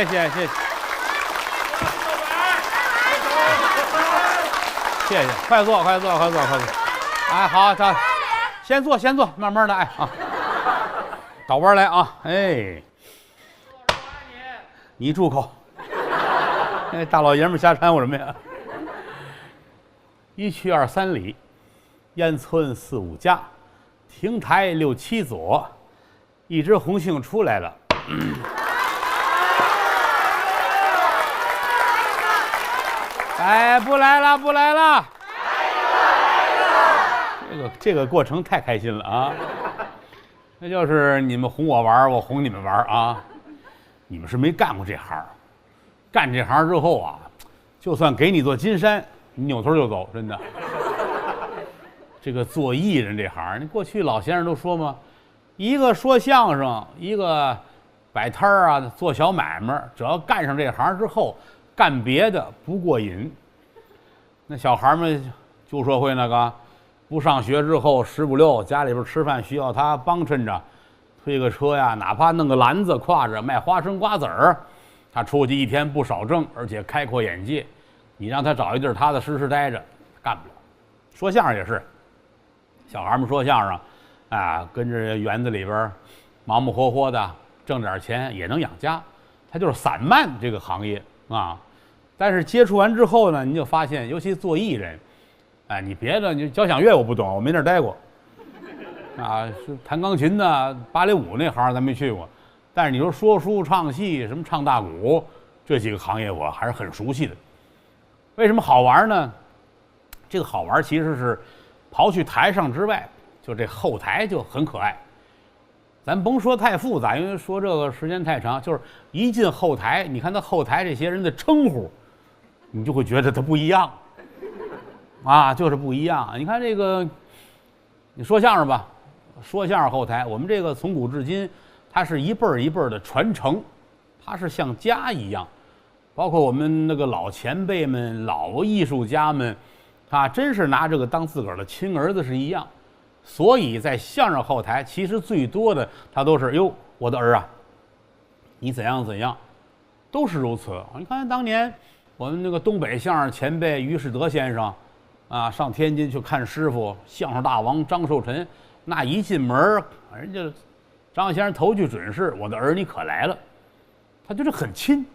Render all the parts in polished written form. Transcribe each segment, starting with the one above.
谢谢。谢谢，快坐。哎，好，先坐，慢慢的，哎啊，倒弯来啊，哎，你住口！哎，大老爷们瞎掺和什么呀？一去二三里，烟村四五家，亭台六七左，一只红杏出来了。哎，不来了！这个过程太开心了啊！那就是你们哄我玩，我哄你们玩啊！你们是没干过这行，干这行之后啊，就算给你座金山，你扭头就走，真的。这个做艺人这行，你过去老先生都说嘛，一个说相声，一个摆摊儿啊，做小买卖，只要干上这行之后，干别的不过瘾。那小孩们旧社会那个不上学之后10不6，家里边吃饭需要他帮衬着，推个车呀，哪怕弄个篮子挎着卖花生瓜子儿，他出去一天不少挣，而且开阔眼界。你让他找一地儿踏踏实实待着，干不了。说相声也是，小孩们说相声啊，跟着园子里边忙忙活活的挣点钱也能养家，他就是散漫这个行业啊。但是接触完之后呢，你就发现，尤其做艺人，哎，你别的你交响乐我不懂，我没那儿待过，啊，是弹钢琴的、芭蕾舞那行咱没去过，但是你说书、唱戏、什么唱大鼓这几个行业，我还是很熟悉的。为什么好玩呢？这个好玩其实是刨去台上之外，就这后台就很可爱。咱甭说太复杂，因为说这个时间太长，就是一进后台，你看他后台这些人的称呼，你就会觉得他不一样啊，就是不一样。你看这个，你说相声吧，说相声后台，我们这个从古至今，它是一辈儿一辈儿的传承，它是像家一样。包括我们那个老前辈们、老艺术家们，啊，真是拿这个当自个儿的亲儿子是一样。所以在相声后台，其实最多的他都是哟，我的儿啊，你怎样怎样，都是如此。你看当年我们那个东北相声前辈于世德先生，啊，上天津去看师傅，相声大王张寿臣，那一进门，人家张先生头句准是我的儿你可来了，他就是很亲。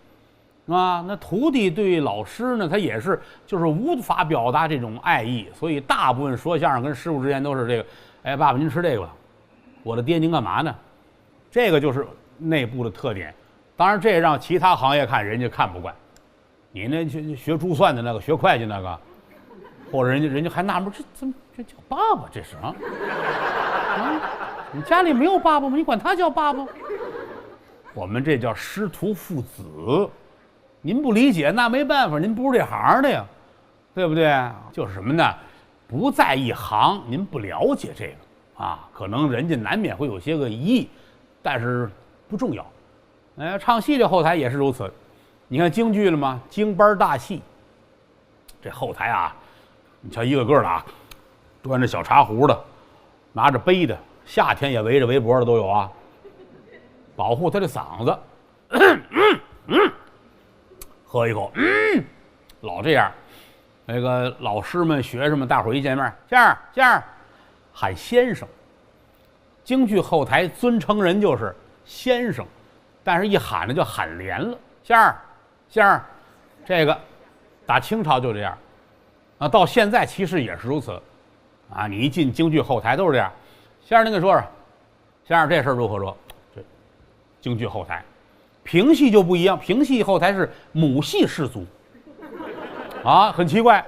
啊，那徒弟对老师呢，他也是就是无法表达这种爱意，所以大部分说相声跟师傅之间都是这个，哎，爸爸您吃这个吧，我的爹您干嘛呢？这个就是内部的特点。当然，这让其他行业看，人家看不惯。你那学珠算的那个，学会计那个，或者人家还纳闷，这怎么这叫爸爸？这是啊，你家里没有爸爸吗？你管他叫爸爸？我们这叫师徒父子。您不理解那没办法，您不是这行的呀，对不对？就是什么呢？不在一行，您不了解这个啊，可能人家难免会有些个疑义，但是不重要。唱戏这后台也是如此。你看京剧了吗？京班大戏，这后台啊，你瞧一个个的啊，端着小茶壶的，拿着杯的，夏天也围着围脖的都有啊，保护他的嗓子。喝一口，老这样。那个老师们、学生们，大伙儿一见面，相声，喊先生。京剧后台尊称人就是先生，但是一喊呢就喊连了，相声，这个打清朝就这样，啊，到现在其实也是如此，啊，你一进京剧后台都是这样，先生您给说说，先生这事儿如何说？这京剧后台。评戏就不一样，评戏后台是母系氏族，啊，很奇怪。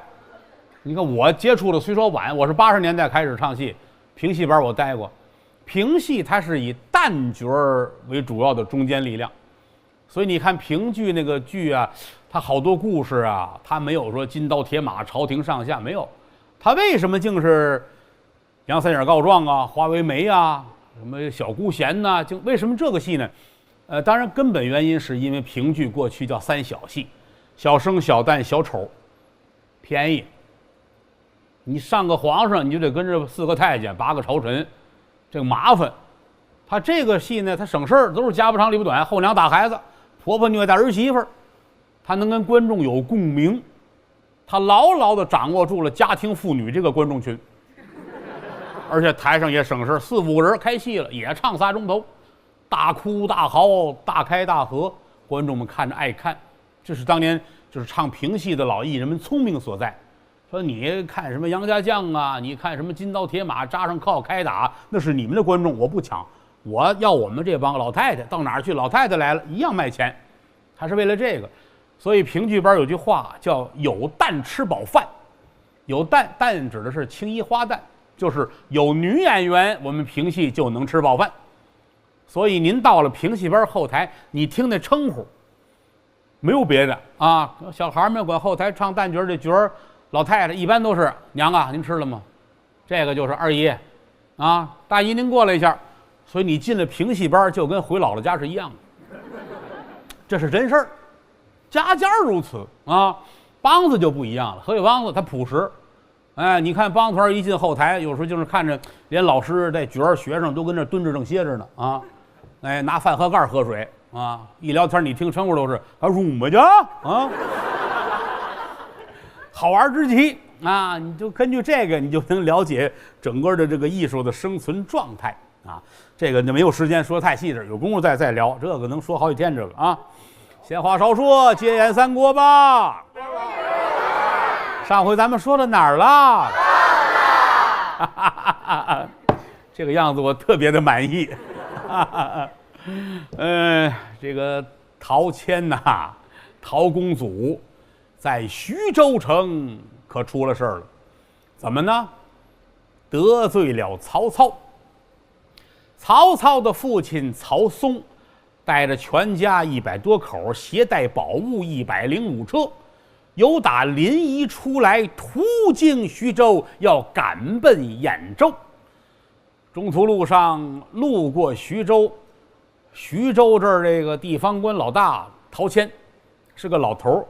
你看我接触的虽说晚，我是80年代开始唱戏，评戏班我待过。评戏它是以旦角为主要的中坚力量，所以你看评剧那个剧啊，它好多故事啊，它没有说金刀铁马、朝廷上下，没有。它为什么竟是杨三眼告状啊、花为媒啊、什么小姑贤呐？就为什么这个戏呢？当然根本原因是因为评剧过去叫三小戏，小生、小旦、小丑，便宜。你上个皇上，你就得跟着4个太监、8个朝臣，这个麻烦。他这个戏呢，他省事儿，都是家不长里不短，后娘打孩子，婆婆虐待儿媳妇儿，她能跟观众有共鸣，她牢牢地掌握住了家庭妇女这个观众群。而且台上也省事，4、5个人开戏了，也唱3钟头，大哭大嚎，大开大合，观众们看着爱看。这是当年就是唱评戏的老艺人们聪明所在。说你看什么杨家将啊，你看什么金刀铁马扎上靠开打，那是你们的观众，我不抢，我要我们这帮老太太到哪儿去，老太太来了一样卖钱，还是为了这个。所以评剧班有句话叫有蛋吃饱饭，有蛋指的是青衣花旦，就是有女演员，我们评戏就能吃饱饭。所以您到了评戏班后台，你听那称呼，没有别的啊。小孩们管后台唱旦角这角儿，老太太一般都是娘啊，您吃了吗？这个就是二姨，啊，大姨您过来一下。所以你进了评戏班，就跟回姥姥家是一样的，这是真事儿，家家如此啊。梆子就不一样了，河北梆子它朴实。哎，你看梆子团一进后台，有时候就是看着连老师带角儿学生都跟那蹲着正歇着呢啊，哎，拿饭盒盖喝水啊，一聊天你听称呼都是还入么家啊，好玩之极啊！你就根据这个，你就能了解整个的这个艺术的生存状态啊。这个就没有时间说太细致，有功夫再聊，这个能说好几天这个啊。闲话少说，接演三国吧。上回咱们说到哪儿了？这个样子我特别的满意。这个陶谦呐，陶公祖在徐州城可出了事儿了。怎么呢？得罪了曹操。曹操的父亲曹嵩带着全家100多口，携带宝物105车，由打临沂出来，途经徐州，要赶奔兖州。中途路上路过徐州，徐州这儿这个地方官老大陶谦是个老头，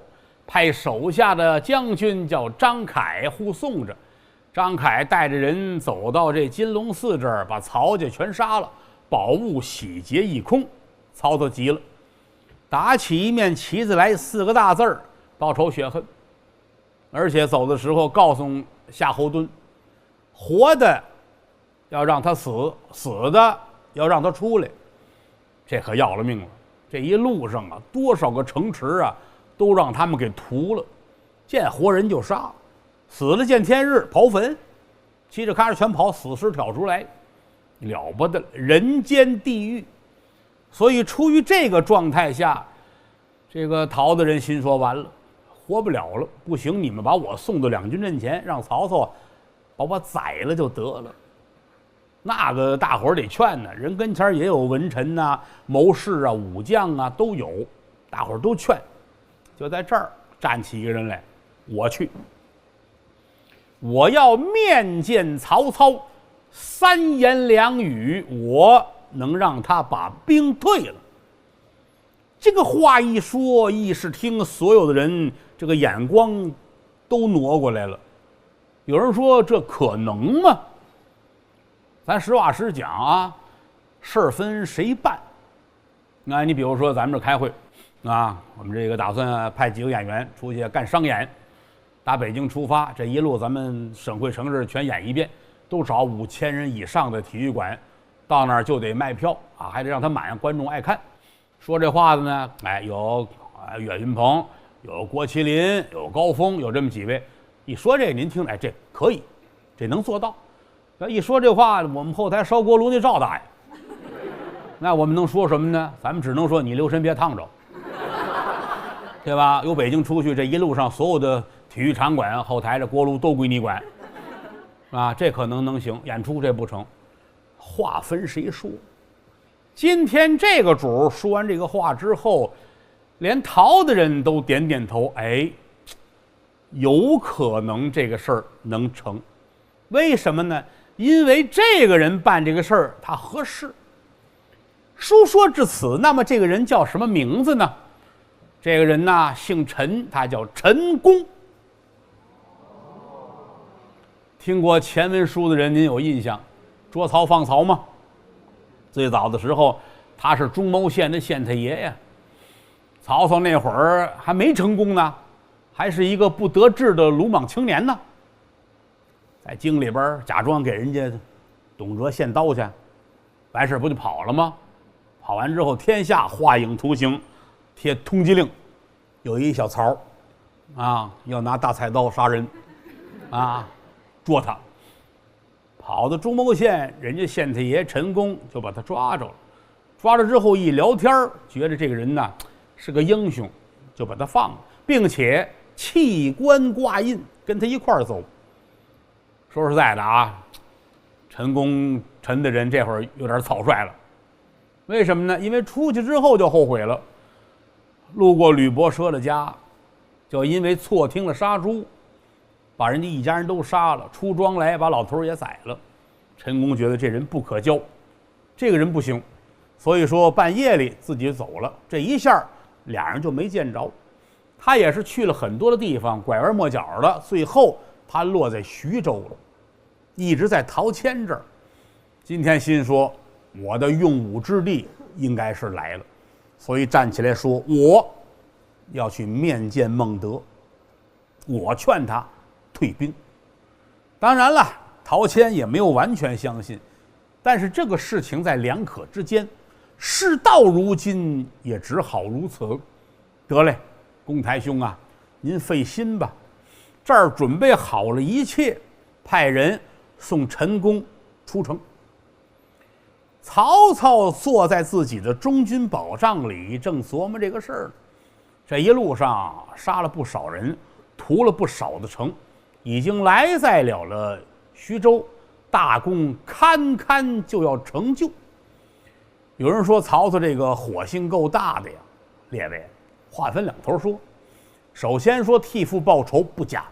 派手下的将军叫张凯护送着。张凯带着人走到这金龙寺这儿，把曹家全杀了，宝物洗劫一空。曹操急了，打起一面旗子来，4个大字儿：报仇雪恨。而且走的时候告诉夏侯惇，活的要让他死，死的要让他出来。这可要了命了！这一路上啊，多少个城池啊，都让他们给屠了，见活人就杀，死了见天日，刨坟，嘁哧咔哧全刨，死尸挑出来，了不得了，人间地狱。所以出于这个状态下，这个陶的人心说完了，活不了了，不行，你们把我送到两军阵前，让曹操把我宰了就得了。那个大伙儿得劝呢，人跟前也有文臣呐、谋士啊、武将啊都有，大伙儿都劝。就在这儿站起一个人来，我去，我要面见曹操，3言2语，我能让他把兵退了。这个话一说，议事厅所有的人这个眼光都挪过来了。有人说这可能吗？咱实话实讲啊，事儿分谁办。那你比如说咱们这开会啊，我们这个打算派几个演员出去干商演，打北京出发，这一路咱们省会城市全演一遍，都找5000人以上的体育馆，到那儿就得卖票啊，还得让他满，观众爱看。说这话的呢，哎，有岳云鹏，有郭麒麟，有高峰，有这么几位。一说这您听，哎，这可以，这能做到。要一说这话，我们后台烧锅炉那赵大爷，那我们能说什么呢？咱们只能说你留神别烫着，对吧？由北京出去，这一路上所有的体育场馆后台这锅炉都归你管，啊，这可能行。演出这不成，话分谁说？今天这个主说完这个话之后，连陶的人都点点头，哎，有可能这个事儿能成。为什么呢？因为这个人办这个事儿他合适。书说至此，那么这个人叫什么名字呢？这个人呢姓陈，他叫陈宫。听过前文书的人您有印象，捉曹放曹吗？最早的时候他是中牟县的县太爷呀。曹操那会儿还没成功呢，还是一个不得志的鲁莽青年呢，在京里边假装给人家董卓献刀去，完事不就跑了吗？跑完之后，天下画影图形，贴通缉令，有一小曹啊，要拿大菜刀杀人啊，捉他。跑到中牟县，人家县太爷陈宫就把他抓着了。抓着之后一聊天，觉得这个人呢是个英雄，就把他放了，并且弃官挂印，跟他一块儿走。说实在的啊，陈大人这会儿有点草率了。为什么呢？因为出去之后就后悔了。路过吕伯奢的家，就因为错听了杀猪，把人家一家人都杀了，出庄来把老头也宰了。陈宫觉得这人不可交，这个人不行，所以说半夜里自己走了。这一下俩人就没见着。他也是去了很多的地方，拐弯抹角的，最后他落在徐州了，一直在陶谦这儿。今天心说我的用武之地应该是来了，所以站起来说我要去面见孟德，我劝他退兵。当然了，陶谦也没有完全相信，但是这个事情在两可之间，事到如今也只好如此。得嘞，公台兄啊，您费心吧，这儿准备好了一切，派人送陈宫出城。曹操坐在自己的中军宝帐里，正琢磨这个事儿。这一路上杀了不少人，屠了不少的城，已经来在了徐州，大功堪堪就要成就。有人说曹操这个火性够大的呀，列位，话分两头说。首先说替父报仇不假，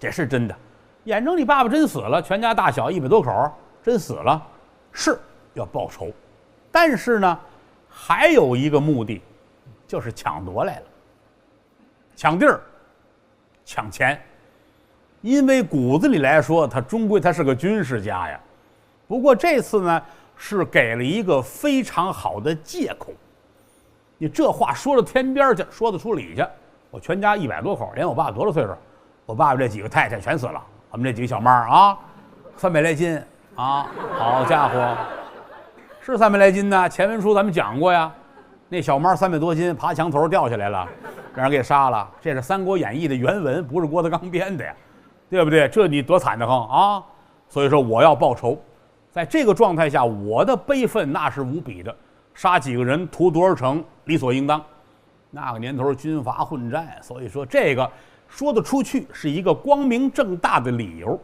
这是真的。眼睁你爸爸真死了，全家大小100多口真死了，是要报仇。但是呢，还有一个目的，就是抢夺来了，抢地儿，抢钱。因为骨子里来说，他终归他是个军事家呀。不过这次呢，是给了一个非常好的借口。你这话说到天边去，说得出理去。我全家100多口，连我爸爸多少岁数？我爸爸这几个太太全死了，我们这几个小妈啊，300来斤啊，好家伙，是300来斤呢。前文书咱们讲过呀，那小妈300多斤，爬墙头掉下来了，让人给杀了。这是《三国演义》的原文，不是郭德纲编的呀。对不对？这你多惨的慌啊！所以说我要报仇，在这个状态下，我的悲愤那是无比的。杀几个人，屠多少城，理所应当。那个年头军阀混战，所以说这个说得出去，是一个光明正大的理由。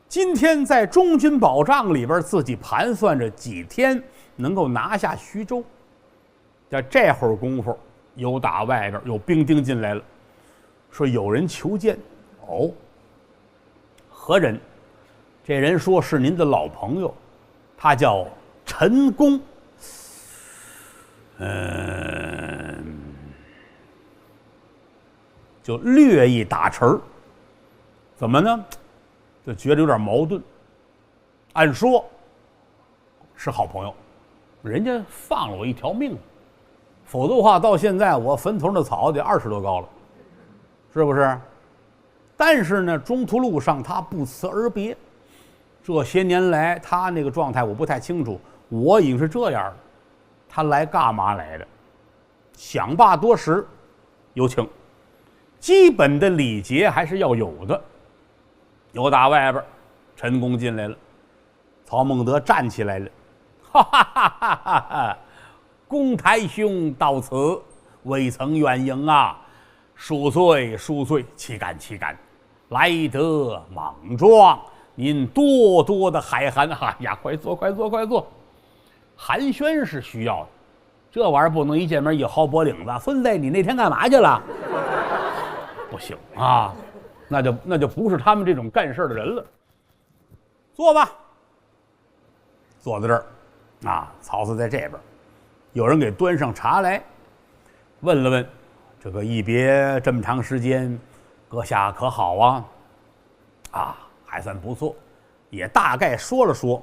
今天在中军宝帐里边，自己盘算着几天能够拿下徐州。在这会儿功夫，有打外边有兵丁进来了，说有人求见。哦。何人？这人说是您的老朋友，他叫陈宫。就略一打沉儿。怎么呢？就觉得有点矛盾。按说是好朋友，人家放了我一条命，否则的话，到现在我坟头的草得20多高了，是不是？但是呢，中途路上他不辞而别。这些年来，他那个状态我不太清楚，我已经是这样了。他来干嘛来的？想罢多时，有请。基本的礼节还是要有的。有打外边，陈宫进来了，曹孟德站起来了，哈哈哈哈哈哈！公台兄到此，未曾远迎啊！恕罪恕罪，岂敢岂敢！来得莽撞，您多多的海涵。哎呀，快坐快坐快坐！寒暄是需要的，这玩意儿不能一见面一薅脖领子。孙子，你那天干嘛去了？不行啊，那就不是他们这种干事的人了。坐吧，坐在这儿啊。曹操在这边，有人给端上茶来，问了问，这个一别这么长时间，阁下可好啊？啊，还算不错，也大概说了说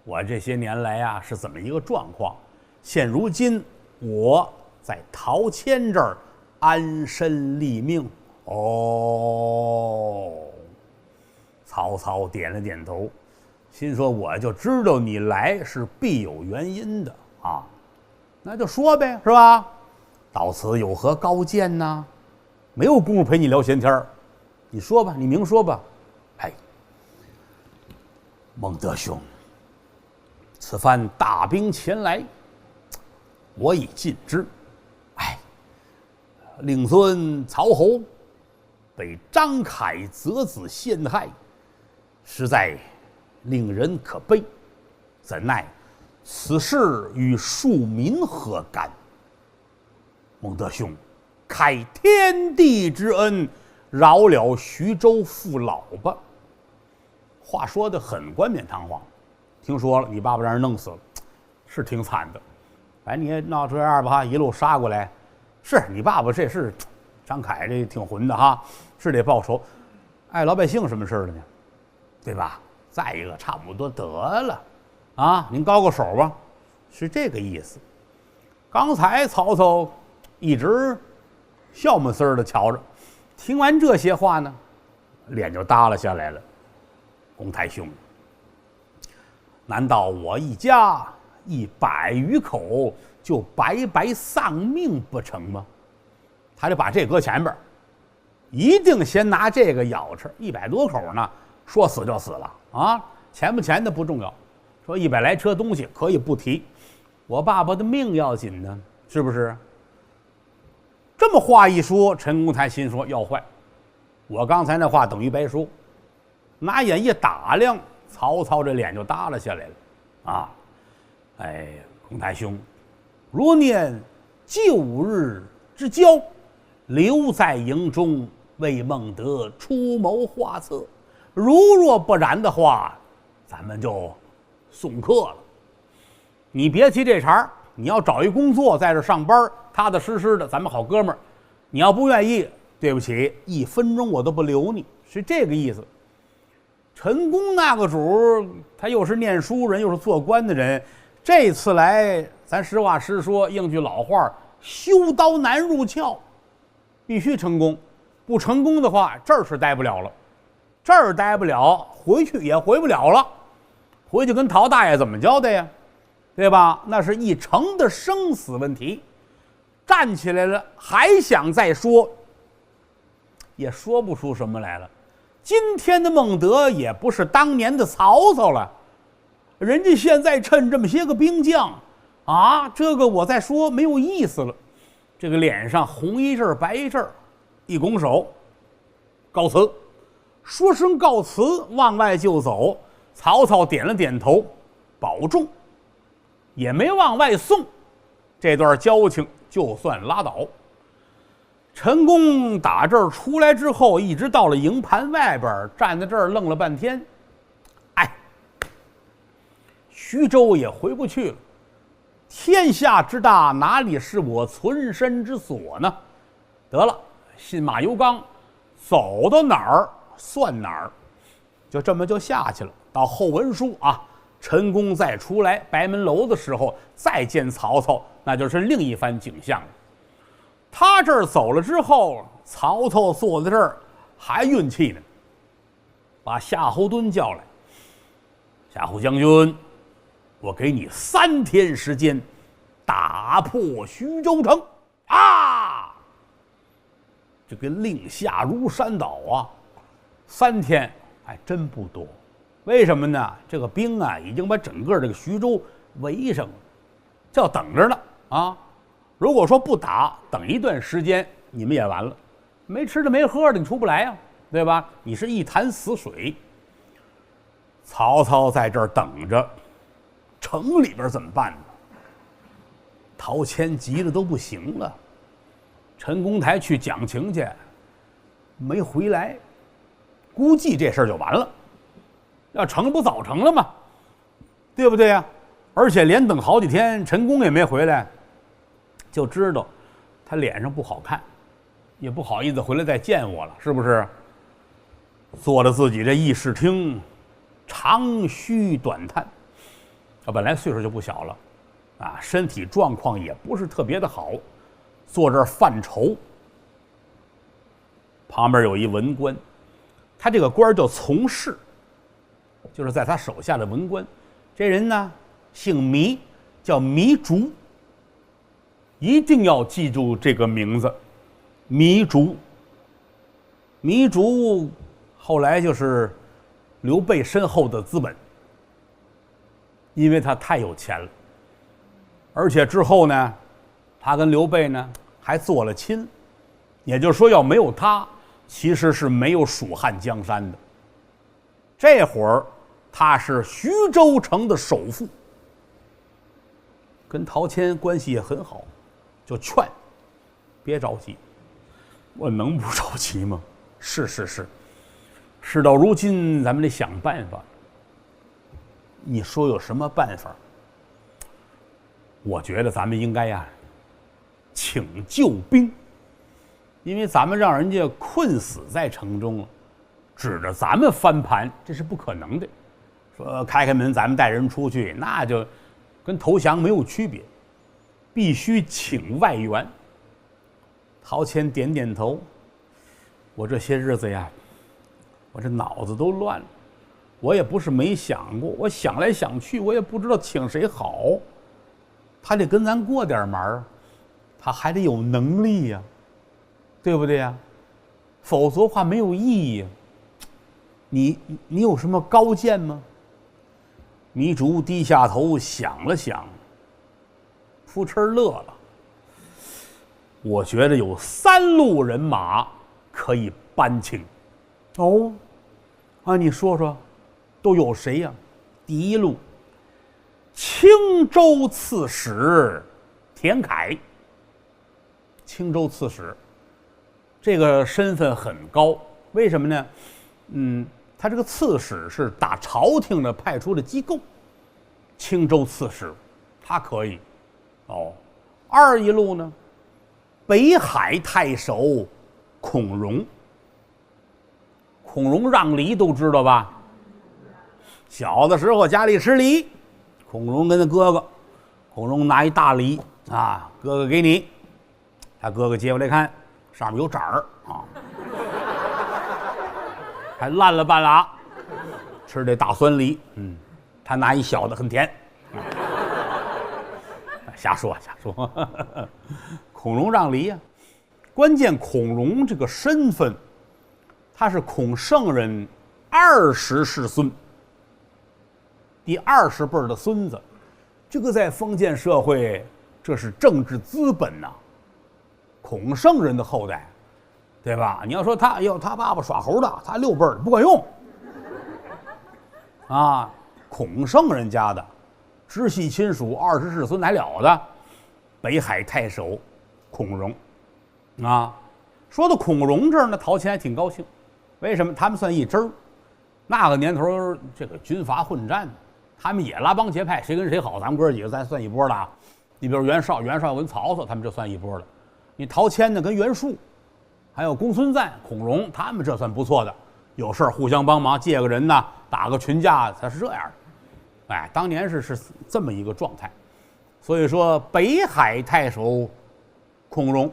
我这些年来啊是怎么一个状况。现如今我在陶谦这儿安身立命。哦，曹操点了点头，心说我就知道你来是必有原因的啊，那就说呗，是吧？到此有何高见呢？没有功夫陪你聊闲天儿，你说吧，你明说吧。哎，孟德兄，此番大兵前来，我已尽知。哎，令孙曹侯被张凯择子陷害，实在令人可悲。怎奈此事与庶民何干？孟德兄，开天地之恩，饶了徐州父老吧。话说得很冠冕堂皇。听说了，你爸爸让人弄死了，是挺惨的。哎，你也闹这样吧哈，一路杀过来，是你爸爸这是张凯这挺混的哈，是得报仇。碍老百姓什么事了呢？对吧？再一个，差不多得了啊，您高个手吧，是这个意思。刚才曹操一直笑闷丝的瞧着，听完这些话呢，脸就耷拉下来了。公太兄，难道我一家100余口就白白丧命不成吗？他就把这搁前边，一定先拿这个咬着。100多口呢，说死就死了啊，钱不钱的不重要，说100来车东西可以不提，我爸爸的命要紧呢，是不是？这么话一说，陈公台心说要坏，我刚才那话等于白说。拿眼一打量，曹操这脸就耷拉下来了啊！哎，公台兄，若念旧日之交，留在营中为孟德出谋划策，如若不然的话，咱们就送客了。你别提这茬，你要找一工作在这上班，踏踏实实的，咱们好哥们儿。你要不愿意，对不起，1分钟我都不留你，是这个意思。陈宫那个主，他又是念书人，又是做官的人，这次来，咱实话实说，应句老话，修刀难入鞘，必须成功。不成功的话，这儿是待不了了，这儿待不了，回去也回不了了。回去跟陶大爷怎么交代呀？对吧？那是一城的生死问题。站起来了，还想再说，也说不出什么来了。今天的孟德也不是当年的曹操了，人家现在趁这么些个兵将啊，这个我再说没有意思了。这个脸上红一阵白一阵，一拱手，告辞，说声告辞，往外就走。曹操点了点头，保重，也没往外送。这段交情就算拉倒。陈宫打这儿出来之后，一直到了营盘外边，站在这儿愣了半天。哎，徐州也回不去了，天下之大，哪里是我存身之所呢？得了，信马由缰，走到哪儿算哪儿，就这么就下去了。到后文书啊，陈宫再出来白门楼的时候，再见曹操，那就是另一番景象了。他这儿走了之后，曹操坐在这儿还运气呢，把夏侯惇叫来。夏侯将军，我给你3天时间，打破徐州城啊！这个令下如山倒啊，3天还真不多。为什么呢？这个兵啊，已经把整个这个徐州围上了，叫等着呢啊！如果说不打，等一段时间，你们也完了，没吃的没喝的，你出不来呀，对吧？你是一潭死水。曹操在这儿等着，城里边怎么办呢？陶谦急得都不行了，陈公台去讲情去，没回来，估计这事儿就完了。要成不早成了吗？对不对呀？而且连等好几天，陈宫也没回来。就知道他脸上不好看，也不好意思回来再见我了，是不是？坐了自己这议事厅，长吁短叹。本来岁数就不小了，啊，身体状况也不是特别的好，坐这儿犯愁。旁边有一文官，他这个官叫从事，就是在他手下的文官。这人呢姓糜，叫糜竺，一定要记住这个名字，糜竺。糜竺后来就是刘备身后的资本，因为他太有钱了，而且之后呢，他跟刘备呢还做了亲，也就是说，要没有他，其实是没有蜀汉江山的。这会儿他是徐州城的首富，跟陶谦关系也很好，就劝别着急。我能不着急吗？是，事到如今，咱们得想办法。你说有什么办法？我觉得咱们应该呀，请救兵，因为咱们让人家困死在城中了，指着咱们翻盘，这是不可能的。说开门，咱们带人出去，那就跟投降没有区别，必须请外援。陶谦点点头，我这些日子呀，我这脑子都乱了。我也不是没想过，我想来想去，我也不知道请谁好。他得跟咱过点门，他还得有能力呀，对不对呀？否则话没有意义。你有什么高见吗？糜竺低下头想了想，扑哧乐了。我觉得有3路人马可以搬请。哦，啊，你说说，都有谁呀？第一路，青州刺史田楷。青州刺史这个身份很高，为什么呢？他这个刺史是打朝廷的派出的机构，青州刺史他可以。哦，二一路呢，北海太守孔融。孔融让梨都知道吧？小的时候家里吃梨，孔融跟他哥哥，孔融拿一大梨啊，哥哥给你，他哥哥接过来看，上面有褶儿啊，还烂了半拉，吃这大酸梨，他拿一小的很甜，瞎说。孔融让梨呀，关键孔融这个身份，他是孔圣人20世孙，第20辈的孙子，这个在封建社会，这是政治资本呐。孔圣人的后代，对吧？你要说他爸爸耍猴的，他6辈不管用啊。孔圣人家的直系亲属20世孙还了得？北海太守孔融啊。说到孔融这儿呢，陶谦还挺高兴。为什么？他们算一支儿。那个年头，这个军阀混战，他们也拉帮结派，谁跟谁好，咱们哥几个咱算一波的啊。你比如袁绍跟曹操，他们这算一波的。你陶谦呢，跟袁术，还有公孙瓒、孔融，他们这算不错的。有事儿互相帮忙，借个人呢，打个群架，他是这样的。哎，当年是这么一个状态。所以说，北海太守孔融，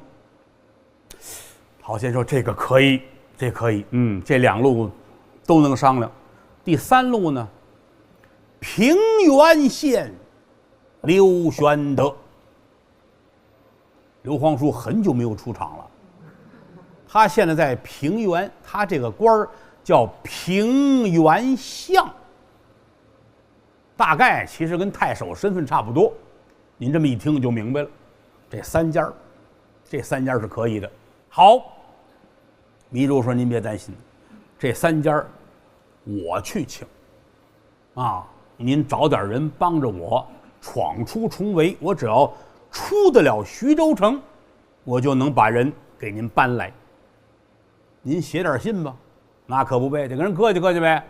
陶谦说这个可以，这可以，这2路都能商量。第3路呢，平原县刘玄德。刘皇叔很久没有出场了，他现在在平原，他这个官儿叫平原相，大概其实跟太守身份差不多。您这么一听就明白了，这3家是可以的。好，糜竺说您别担心，这3家我去请啊，您找点人帮着我闯出重围，我只要出得了徐州城，我就能把人给您搬来。您写点信吧。那可不呗，得跟人客气客气呗。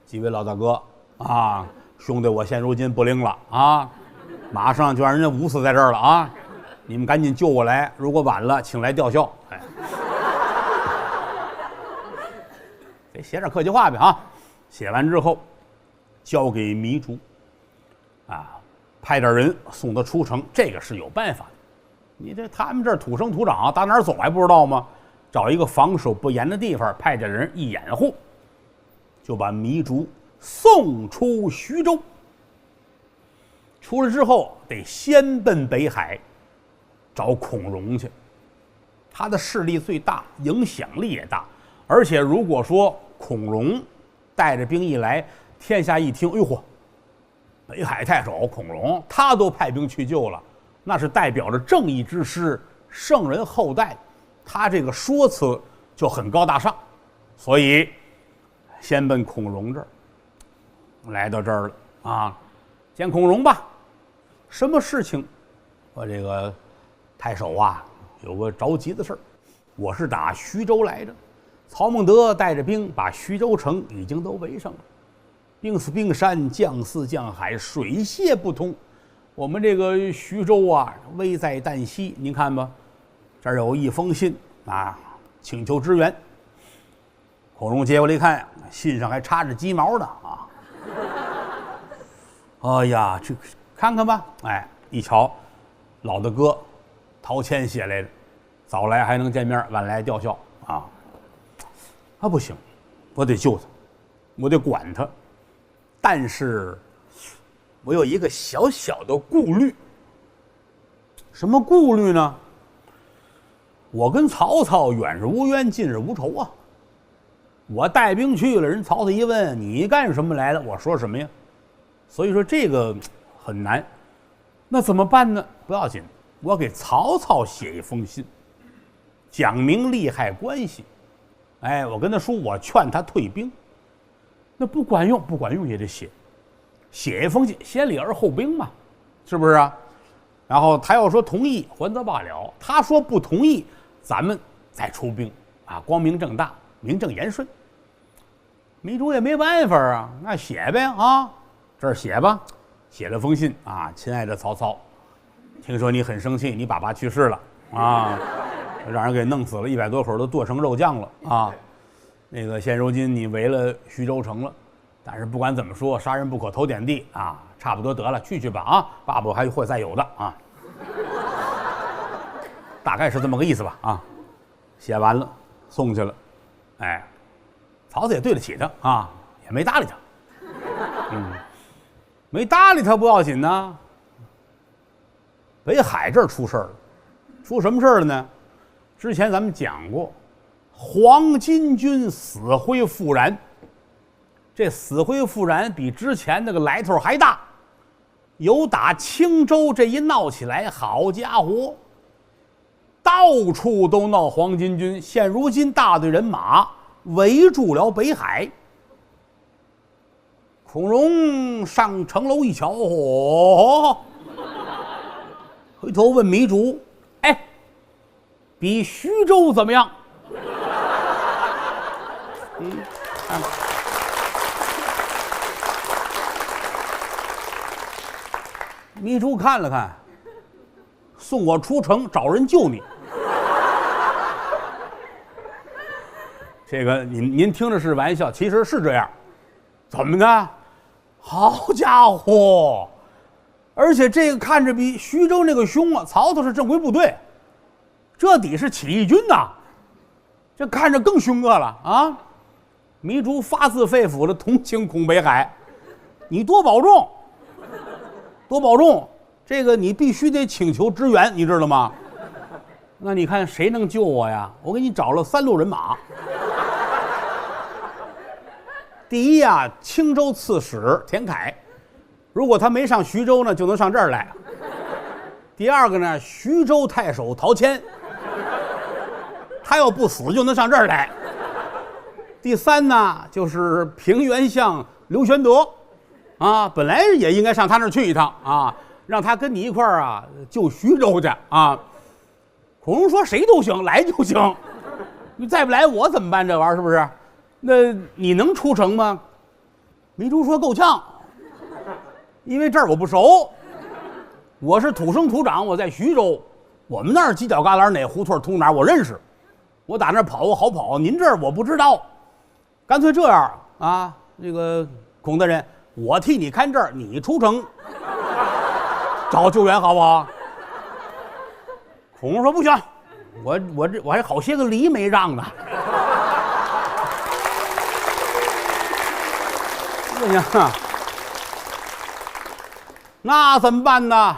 几位老大哥啊，兄弟，我现如今不灵了啊，马上就让人家捂死在这儿了啊！你们赶紧救我来，如果晚了，请来吊孝。哎，得写点客气话呗啊！写完之后，交给糜竺，啊，派点人送他出城，这个是有办法的。他们这土生土长，打哪儿走还不知道吗？找一个防守不严的地方，派点人一掩护，就把糜竺送出徐州。出来之后，得先奔北海，找孔融去。他的势力最大，影响力也大，而且如果说孔融带着兵一来，天下一听，哎呦嚯，北海太守孔融，他都派兵去救了，那是代表着正义之师、圣人后代，他这个说辞就很高大上，所以先奔孔融这儿。来到这儿了啊，见孔融吧。什么事情？我这个太守啊，有个着急的事儿。我是打徐州来的，曹孟德带着兵把徐州城已经都围上了，兵似冰山，将似将海，水泄不通。我们这个徐州啊，危在旦夕。您看吧，这儿有一封信啊，请求支援。孔融接过来一看，信上还插着鸡毛呢啊！哎呀，这看看吧，哎，一瞧，老大哥陶谦写来的，早来还能见面，晚来吊孝啊！啊，不行，我得救他，我得管他，但是我有一个小小的顾虑。什么顾虑呢？我跟曹操远日无冤，近日无仇啊！我带兵去了，人曹操一问你干什么来了，我说什么呀？所以说这个很难。那怎么办呢？不要紧，我给曹操写一封信，讲明利害关系。哎，我跟他说，我劝他退兵。那不管用，不管用也得写一封信，先礼而后兵嘛，是不是啊？然后他要说同意，还则罢了；他说不同意，咱们再出兵啊，光明正大，名正言顺。糜竺也没办法啊，那写呗啊，这儿写吧。写了封信啊，亲爱的曹操，听说你很生气，你爸爸去世了啊，让人给弄死了100多口都剁成肉酱了啊。那个现如今你围了徐州城了，但是不管怎么说，杀人不可头点地啊，差不多得了，去吧啊，爸爸还会再有的啊。大概是这么个意思吧啊。写完了送去了，哎，曹操也对得起他啊，也没搭理他。没搭理他不要紧呢。北海这儿出事儿了，出什么事儿了呢？之前咱们讲过，黄巾军死灰复燃。这死灰复燃比之前那个来头还大。由打青州这一闹起来，好家伙，到处都闹黄巾军。现如今大队人马围住了北海。孔融上城楼一瞧，哦，回头问糜竺：“哎，比徐州怎么样？”糜竺看了看，送我出城找人救你。这个您听着是玩笑，其实是这样。怎么的？好家伙！而且这个看着比徐州那个凶啊！曹操是正规部队，这得是起义军呐，这看着更凶恶了啊！糜竺发自肺腑的同情孔北海，你多保重，多保重。这个你必须得请求支援，你知道吗？那你看谁能救我呀？我给你找了3路人马。第一啊，青州刺史田楷，如果他没上徐州呢，就能上这儿来。第二个呢，徐州太守陶谦，他要不死就能上这儿来。第三呢，就是平原相刘玄德，啊，本来也应该上他那儿去一趟啊，让他跟你一块儿啊救徐州去啊。孔融说谁都行，来就行，你再不来我怎么办？这玩意儿是不是？那你能出城吗？糜竺说够呛，因为这儿我不熟，我是土生土长，我在徐州，我们那儿犄角旮旯哪胡同通哪我认识，我打那儿跑我好跑，您这儿我不知道，干脆这样啊，这个孔大人，我替你看这儿，你出城找救援好不好？孔融说不行，我还好些个礼没让呢。不行啊，那怎么办呢？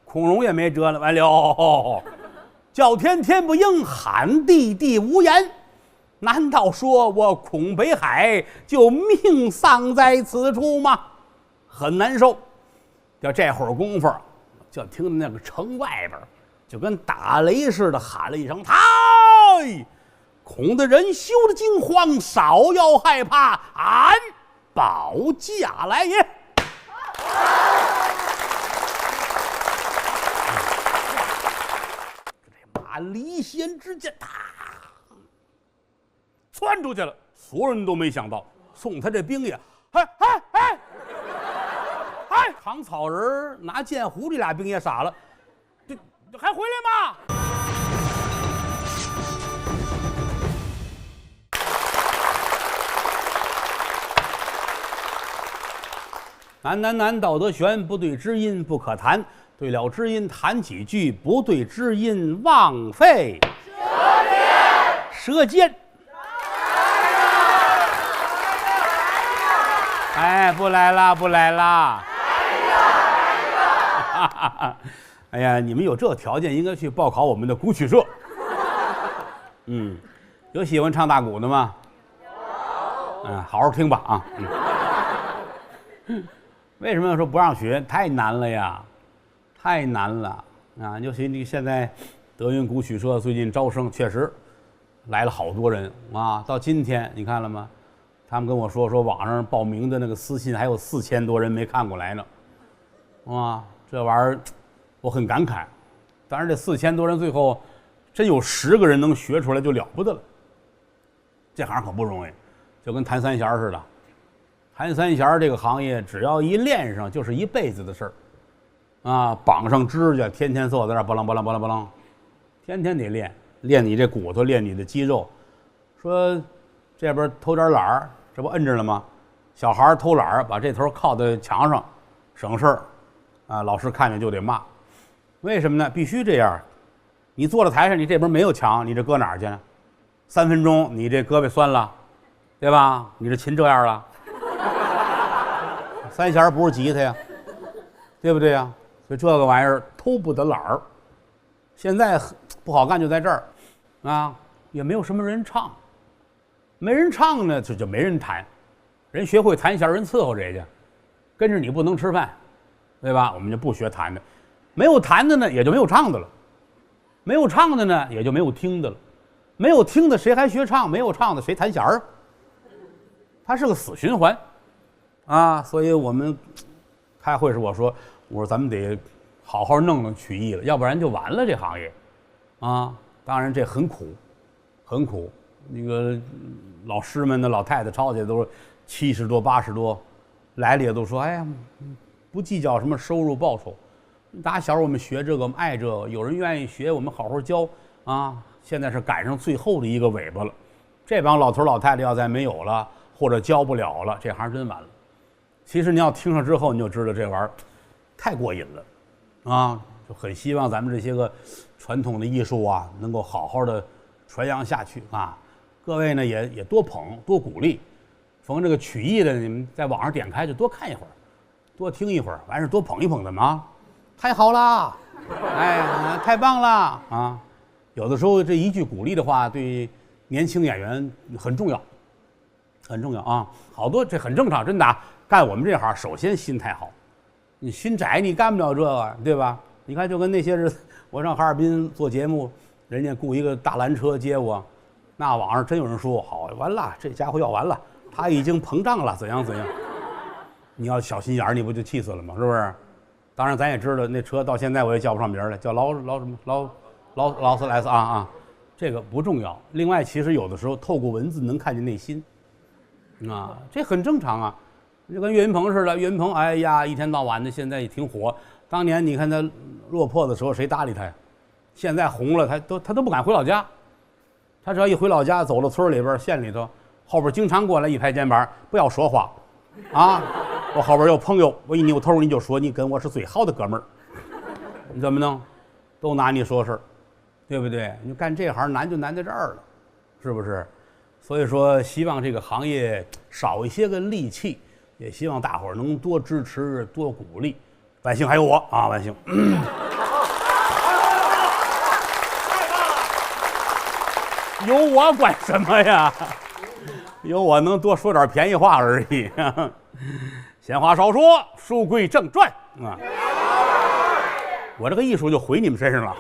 孔融也没辙了，完了，叫天天不应，喊地地无言。难道说我孔北海就命丧在此处吗？很难受。就这会儿功夫，就听那个城外边就跟打雷似的喊了一声：“太！”孔的人休得惊慌，少要害怕，俺保驾来也。这马离弦之箭，窜出去了。所有人都没想到，送他这兵也，唐草人拿剑壶，这俩兵也傻了，这还回来吗？难，道德悬，不对知音不可谈。对了知音谈几句，不对知音枉费射箭。哎，不来啦！哎呀，你们有这条件，应该去报考我们的鼓曲社。有喜欢唱大鼓的吗？好好听吧啊。为什么要说不让学？太难了呀，太难了啊！尤其你现在德云鼓曲社最近招生，确实来了好多人啊。到今天你看了吗？他们跟我说网上报名的那个私信还有4000多人没看过来呢，啊，这玩意儿我很感慨。当然这4000多人最后真有10个人能学出来就了不得了。这行可不容易，就跟弹三弦似的。弹三弦这个行业，只要一练上，就是一辈子的事儿，啊，绑上指甲，天天坐在那儿，巴啷巴啷巴啷巴啷，天天得练你这骨头，练你的肌肉。说这边偷点懒儿，这不摁着了吗？小孩偷懒儿，把这头靠在墙上，省事儿，啊，老师看见就得骂。为什么呢？必须这样。你坐在台上，你这边没有墙，你这搁哪儿去？3分钟，你这胳膊酸了，对吧？你这琴这样了。三弦不是吉他呀，对不对呀？所以这个玩意儿偷不得懒儿。现在不好干就在这儿，啊，也没有什么人唱，没人唱呢，就没人弹。人学会弹弦，人伺候这去，跟着你不能吃饭，对吧？我们就不学弹的，没有弹的呢，也就没有唱的了；没有唱的呢，也就没有听的了；没有听的谁还学唱？没有唱的谁弹弦儿？它是个死循环。啊，所以我们开会时我说咱们得好好弄曲艺了，要不然就完了这行业，啊，当然这很苦，很苦。那个老师们的老太太抄起来都是70多80多，来了也都说，哎呀，不计较什么收入报酬，打小我们学这个，我们爱这个，有人愿意学，我们好好教啊。现在是赶上最后的一个尾巴了，这帮老头老太太要再没有了，或者教不了了，这行真完了。其实你要听上之后，你就知道这玩意儿太过瘾了，啊，就很希望咱们这些个传统的艺术啊，能够好好的传扬下去啊。各位呢也多捧多鼓励，逢这个曲艺的，你们在网上点开就多看一会儿，多听一会儿，完事多捧一捧他们啊，太好了，哎，太棒了啊！有的时候这一句鼓励的话，对年轻演员很重要，很重要啊。好多这很正常，真的。干我们这行，首先心态好，你心窄，你干不了这个，对吧？你看，就跟那些日子，我上哈尔滨做节目，人家雇一个大拦车接我，那网上真有人说，好，完了，这家伙要完了，他已经膨胀了，怎样？你要小心眼儿，你不就气死了吗？是不是？当然，咱也知道那车到现在我也叫不上名来，叫劳斯莱斯啊，这个不重要。另外，其实有的时候透过文字能看见内心，啊，这很正常啊。就跟岳云鹏似的，岳云鹏，哎呀，一天到晚的，现在也挺火。当年你看他落魄的时候，谁搭理他呀？现在红了，他都不敢回老家。他只要一回老家，走到村里边、县里头，后边经常过来一拍肩膀，不要说话，啊，我后边有朋友，我一扭头你就说你跟我是最好的哥们儿，你怎么弄？都拿你说事儿，对不对？你干这行难就难在这儿了，是不是？所以说，希望这个行业少一些个戾气，也希望大伙儿能多支持、多鼓励。万幸还有我啊，万幸。有我管什么呀？有我能多说点便宜话而已。闲话少说，书归正传啊！我这个艺术就毁你们身上了。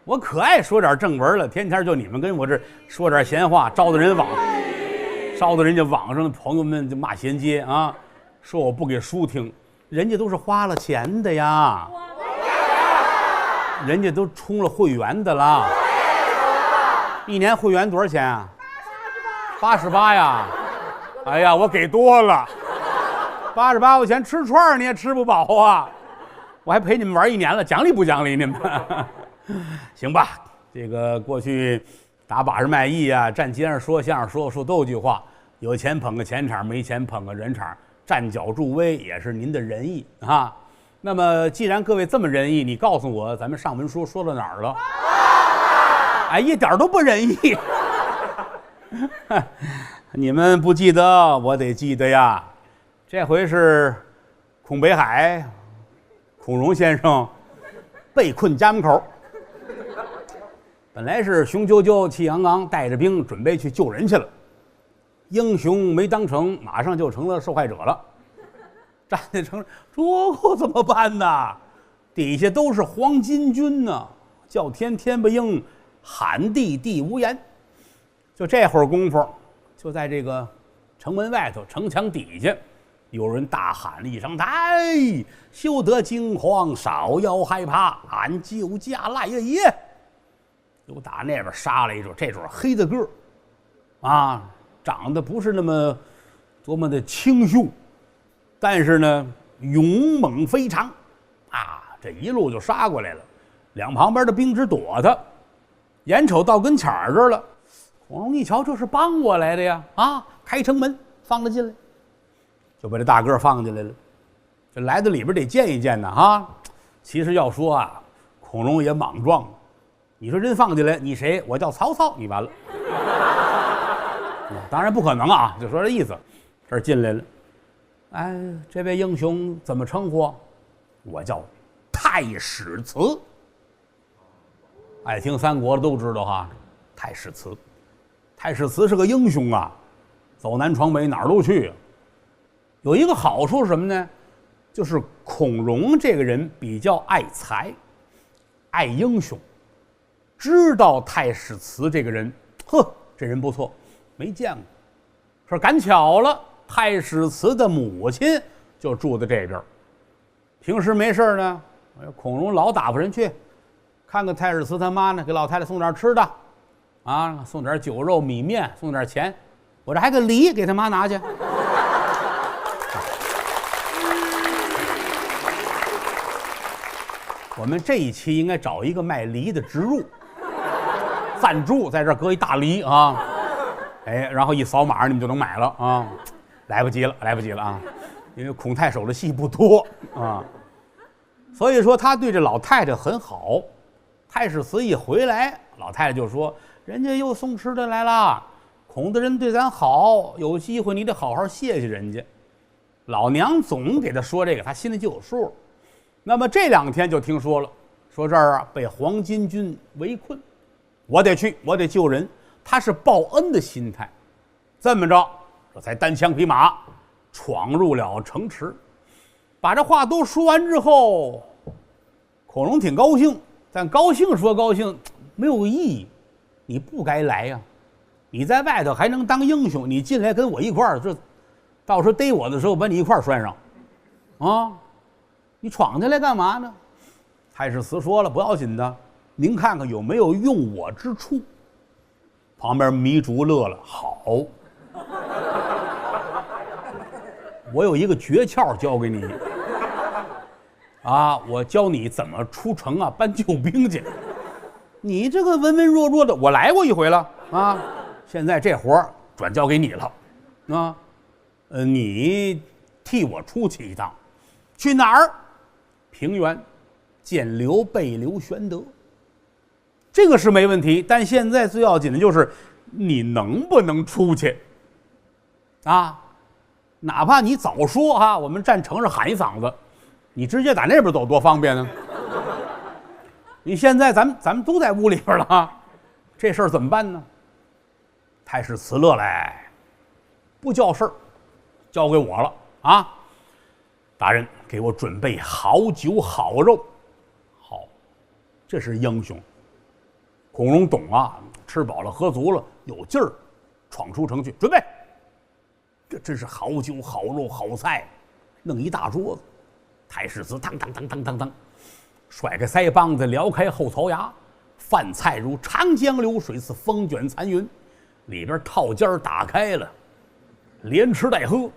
我可爱说点正文了，天天就你们跟我这说点闲话，招得人家网上的朋友们就骂衔接啊，说我不给书听，人家都是花了钱的呀，人家都充了会员的啦。一年会员多少钱啊？88呀！哎呀，我给多了，88块钱吃串你也吃不饱啊！我还陪你们玩1年了，讲理不讲理你们？行吧，这个过去打把式卖艺啊，站街上说相声说都有句话：有钱捧个钱场，没钱捧个人场，站脚助威也是您的仁义啊。那么既然各位这么仁义，你告诉我咱们上文书说到哪儿了？哎，一点都不仁义。你们不记得，我得记得呀。这回是孔北海，孔融先生被困家门口，本来是雄赳赳气昂昂带着兵准备去救人去了，英雄没当成，马上就成了受害者了。站在城上，这可怎么办呢？底下都是黄巾军呢，叫天天不应，喊地地无言。就这会儿功夫，就在这个城门外头城墙底下，有人大喊了一声：“哎，休得惊慌，少要害怕，俺救驾来了也！”又打那边杀了一桌，这桌黑的个儿啊，长得不是那么多么的清秀，但是呢勇猛非常啊，这一路就杀过来了，两旁边的兵直躲他，眼瞅到跟前儿这儿了，孔融一瞧，这是帮我来的呀！啊，开城门放了进来，就把这大个放进来了。这来到里边得见一见呢啊！其实要说啊，孔融也莽撞。你说真放进来，你谁？我叫曹操，你完了。当然不可能啊，就说这意思。这儿进来了，哎，这位英雄怎么称呼？我叫太史慈。爱听三国的都知道哈，太史慈。太史慈是个英雄啊，走南闯北哪儿都去。有一个好处是什么呢？就是孔融这个人比较爱才，爱英雄，知道太史慈这个人，呵，这人不错，没见过。说赶巧了，太史慈的母亲就住在这边。平时没事呢，孔融老打发人去看看太史慈他妈呢，给老太太送点吃的。啊，送点酒肉米面，送点钱，我这还个梨给他妈拿去。我们这一期应该找一个卖梨的植入赞助，在这搁一大梨啊，哎，然后一扫码你们就能买了啊，来不及了啊，因为孔太守的戏不多啊，所以说他对这老太太很好。太史慈一回来，老太太就说。人家又送吃的来了，孔大人对咱好，有机会你得好好谢谢人家。老娘总给他说这个，他心里就有数。那么这2天就听说了，说这儿啊被黄巾军围困，我得去，我得救人。他是报恩的心态，这么着，这才单枪匹马闯入了城池。把这话都说完之后，孔融挺高兴，但高兴说高兴没有意义。你不该来呀！你在外头还能当英雄，你进来跟我一块儿，这到时候逮我的时候把你一块儿拴上，啊！你闯进来干嘛呢？太史慈说了，不要紧的，您看看有没有用我之处。旁边糜竺乐了，好，我有一个诀窍教给你，啊，我教你怎么出城啊，搬救兵去。你这个文文弱弱的，我来过一回了啊！现在这活儿转交给你了，啊，你替我出去一趟，去哪儿？平原见刘备、刘玄德。这个是没问题。但现在最要紧的就是你能不能出去啊？哪怕你早说哈，我们站城上喊一嗓子，你直接打那边走多方便呢？你现在咱们都在屋里边了啊，这事儿怎么办呢？太史慈乐来，不叫事儿，交给我了啊！大人给我准备好酒好肉，好，这是英雄。孔融懂啊，吃饱了喝足了，有劲儿，闯出城去，准备。这真是好酒好肉好菜，弄一大桌子。太史慈当当当当当当，甩开腮帮子，撩开后槽牙，饭菜如长江流水，似风卷残云。里边套间打开了，连吃带喝。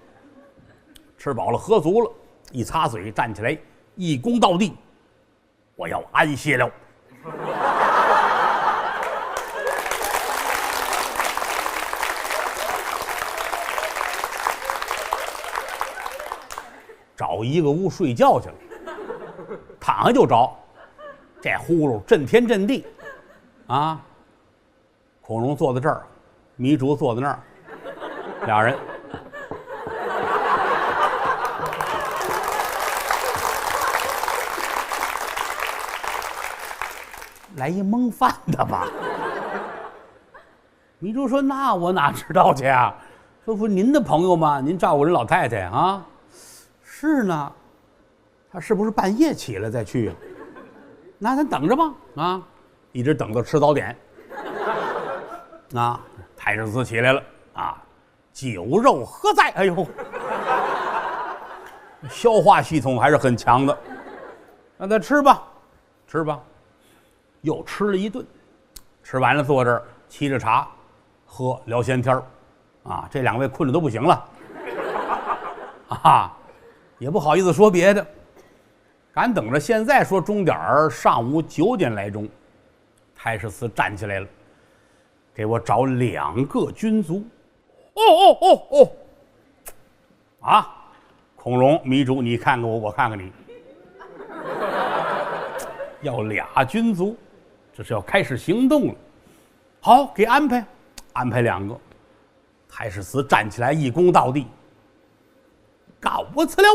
吃饱了喝足了，一擦嘴，站起来，一躬到地，我要安歇了。找一个屋睡觉去了，躺下就着，这呼噜震天震地，啊！孔融坐在这儿，糜竺坐在那儿，俩人来一蒙饭的吧。糜竺说：“那我哪知道去啊？说不您的朋友吗？您照顾人老太太啊？”是呢，他是不是半夜起来再去？那咱等着吧，啊，一直等到吃早点。啊，太史慈起来了啊，酒肉何在？哎呦，消化系统还是很强的。那咱吃吧，吃吧。又吃了一顿，吃完了坐这儿沏着茶，喝聊闲天儿。啊，这两位困得都不行了。啊。也不好意思说别的，赶等着现在说钟点儿，上午9点来钟，太史慈站起来了，给我找2个军卒。啊！孔融、糜竺，你看看我，我看看你，要2军卒，这是要开始行动了。好，给安排2个。太史慈站起来，一躬到地。告我辞了，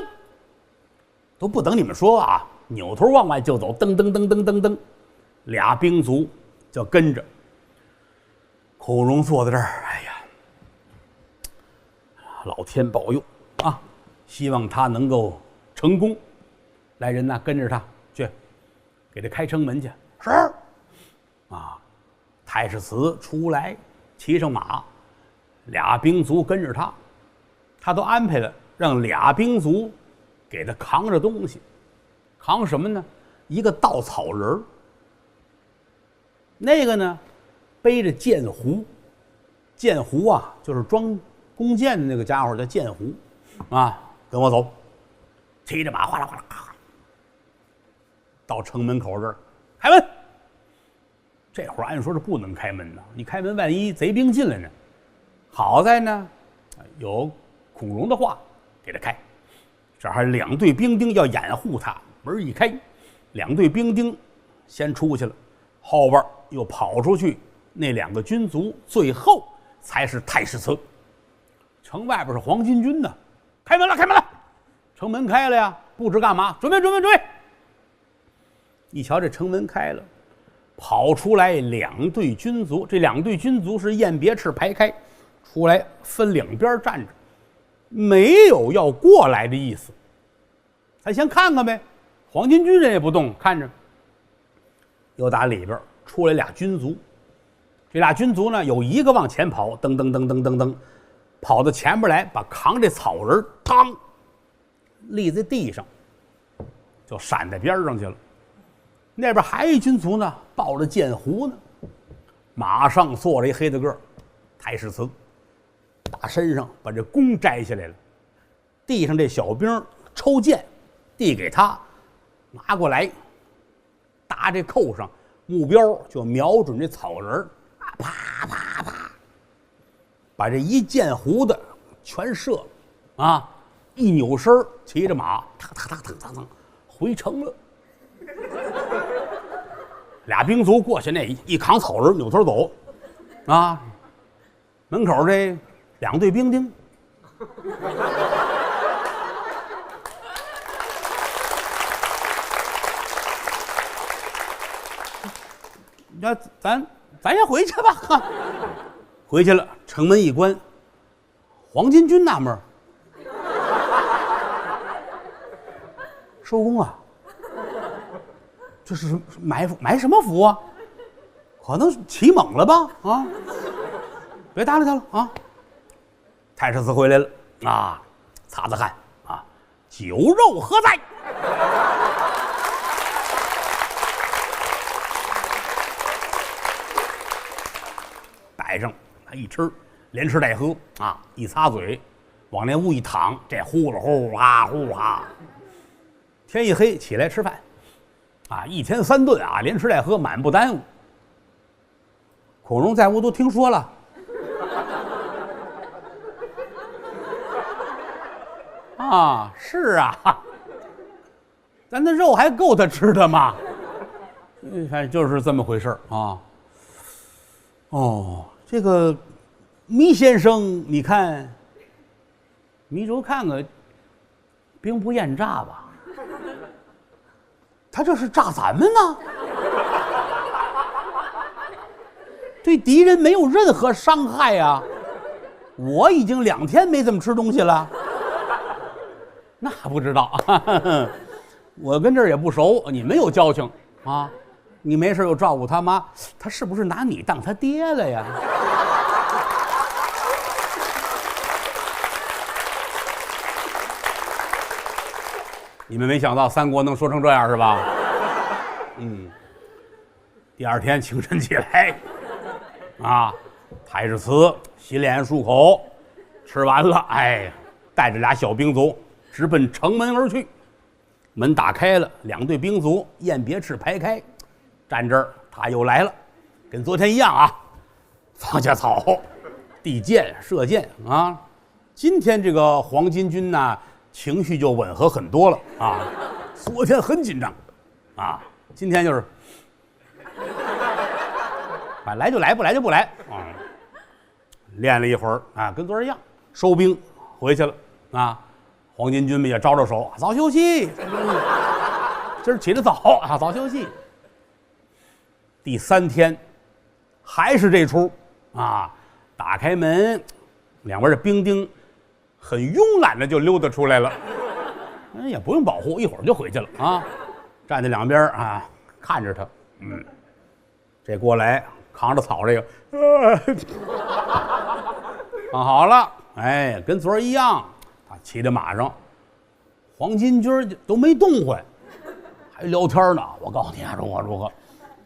都不等你们说啊，扭头往外就走，噔噔噔噔噔噔，2兵卒就跟着。孔融坐在这儿，哎呀，老天保佑啊，希望他能够成功。来人呐，跟着他去，给他开城门去。是啊，太史慈出来，骑上马，2兵卒跟着他，他都安排了。让2兵卒给他扛着东西，扛什么呢？一个稻草人，那个呢背着箭壶，箭壶啊就是装弓箭的那个家伙叫箭壶，啊，跟我走，骑着马哗啦哗啦，到城门口这儿开门。这会儿按说是不能开门的，你开门万一贼兵进来呢？好在呢有孔融的话。给他开，这还2队兵丁要掩护他。门一开，2队兵丁先出去了，后边又跑出去那2个军卒，最后才是太史慈。城外边是黄巾军呢，开门了，开门了，城门开了呀，不知干嘛，准备。一瞧这城门开了，跑出来2队军卒，这2队军卒是雁别翅排开，出来分2边站着。没有要过来的意思，咱先看看呗。黄巾军人也不动，看着。又打里边出来俩军卒，这俩军卒呢，有一个往前跑，噔噔噔噔噔噔，跑到前边来，把扛这草人嘡立在地上，就闪在边上去了。那边还有一军卒呢，抱着剑壶呢，马上坐着一黑大个太史慈，打身上把这弓摘下来了，地上这小兵抽剑递给他，拿过来搭这扣上，目标就瞄准这草人，啪啪啪，把这一箭胡子全射了啊！一扭身骑着马，嘡嘡嘡嘡嘡嘡回城了。俩兵卒过去，那一扛草人扭头走，啊，门口这2队兵丁，那咱也回去吧，回去了，城门一关，黄巾军纳闷儿，收工啊。这是埋什么伏啊？可能起猛了吧？啊，别搭理他了啊！太史慈回来了啊，擦擦汗啊，酒肉何在？带上他一吃，连吃带喝啊，一擦嘴，往那屋一躺，这呼噜呼哈呼哈。天一黑起来吃饭。啊，1天3顿啊，连吃带喝，满不耽误。孔融在屋都听说了，啊，是啊，咱的肉还够他吃的吗？反正就是这么回事啊。哦，这个糜先生，你看，糜竺看看，兵不厌诈吧？他这是炸咱们呢，对敌人没有任何伤害呀。我已经2天没怎么吃东西了，那不知道，我跟这儿也不熟，你们有交情啊，你没事又照顾他妈，他是不是拿你当他爹了呀？你们没想到三国能说成这样是吧？第2天清晨起来，啊，太史慈洗脸漱口，吃完了，哎，带着俩小兵卒直奔城门而去。门打开了，2队兵卒雁别翅排开，站这儿，他又来了，跟昨天一样啊，放下草，递箭射箭啊。今天这个黄巾军呢，情绪就吻合很多了啊，昨天很紧张啊，今天就是来就来，不来就不来啊。练了一会儿啊，跟昨儿一样，收兵回去了啊。黄巾军们也招招手，早休息。今儿起得早啊，早休息。第3天还是这出啊，打开门，两边的兵丁很慵懒的就溜达出来了，也不用保护，一会儿就回去了啊。站在两边啊，看着他，这过来扛着草，这个，放好了，哎，跟昨儿一样，他骑在马上，黄巾军都没动换，还聊天呢。我告诉你啊，如何如何，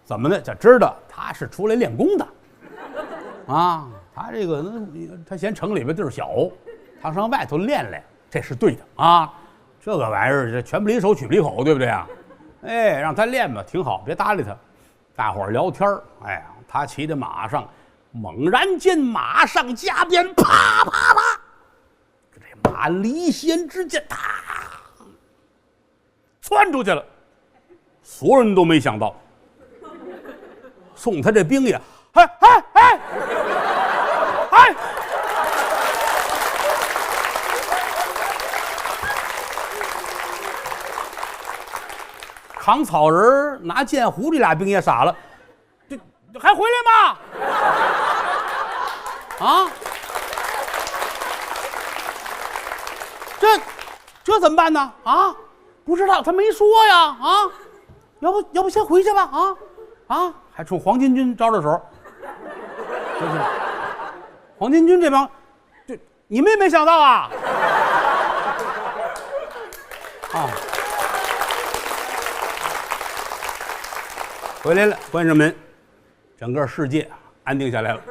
怎么的？就知道他是出来练功的，啊，他这个他嫌城里边地儿小，他上外头练练，这是对的啊。这个玩意儿，这拳不离手，曲不离口，对不对啊？哎，让他练吧，挺好，别搭理他。大伙儿聊天哎，他骑在马上，猛然间马上加鞭，啪啪啪，这马离弦之箭，啪，窜出去了。所有人都没想到，送他这兵也，哎，扛草人拿剑壶，这俩兵也傻了，这还回来吗？啊，这怎么办呢？啊，不知道，他没说呀。啊，要不先回去吧？啊，还冲黄巾军招着手。就是黄巾军这帮，你们也没想到啊。啊。回来了，关上门，整个世界安定下来了。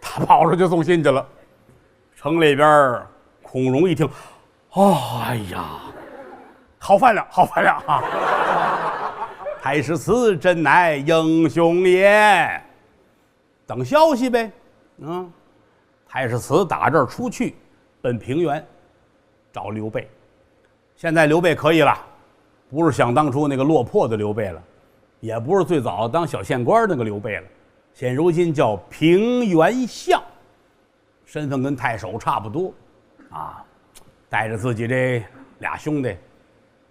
他跑出去送信去了。城里边，孔融一听，哎呀，好饭了，好饭了啊！太史慈真乃英雄也。等消息呗。太史慈打这儿出去，奔平原找刘备。现在刘备可以了，不是想当初那个落魄的刘备了。也不是最早当小县官那个刘备了，现如今叫平原相，身份跟太守差不多，啊，带着自己这俩兄弟，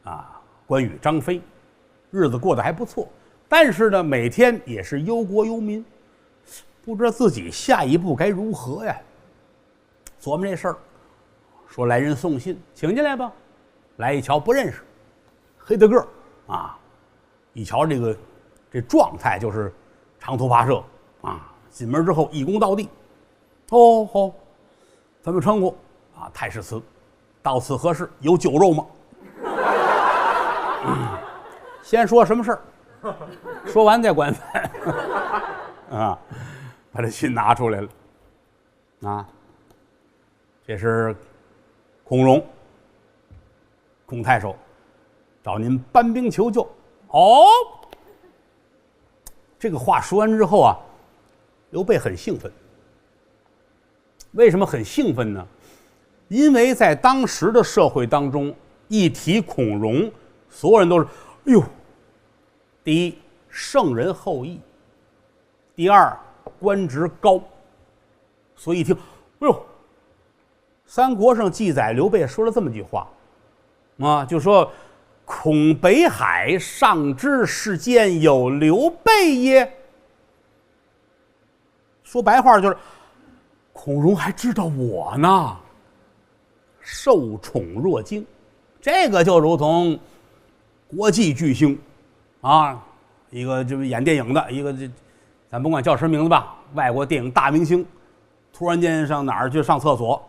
啊，关羽、张飞，日子过得还不错。但是呢，每天也是忧国忧民，不知道自己下一步该如何呀。琢磨这事儿，说来人送信，请进来吧。来一瞧不认识，黑大个儿啊，一瞧这状态就是长途跋涉啊。进门之后一躬到地，哦好，怎么称呼啊？太史慈，到此何事？有酒肉吗？先说什么事儿？说完再管饭啊！把这信拿出来了啊！这是孔融，孔太守找您搬兵求救。哦，这个话说完之后啊，刘备很兴奋。为什么很兴奋呢？因为在当时的社会当中，一提孔融，所有人都是哎呦。第一，圣人后裔；第二，官职高。所以一听，哎呦，三国上记载刘备说了这么句话，啊，就说孔北海尚知世间有刘备耶。说白话就是，孔融还知道我呢，受宠若惊。这个就如同国际巨星。啊，一个就是演电影的一个，咱甭管叫什么名字吧，外国电影大明星，突然间上哪儿去上厕所，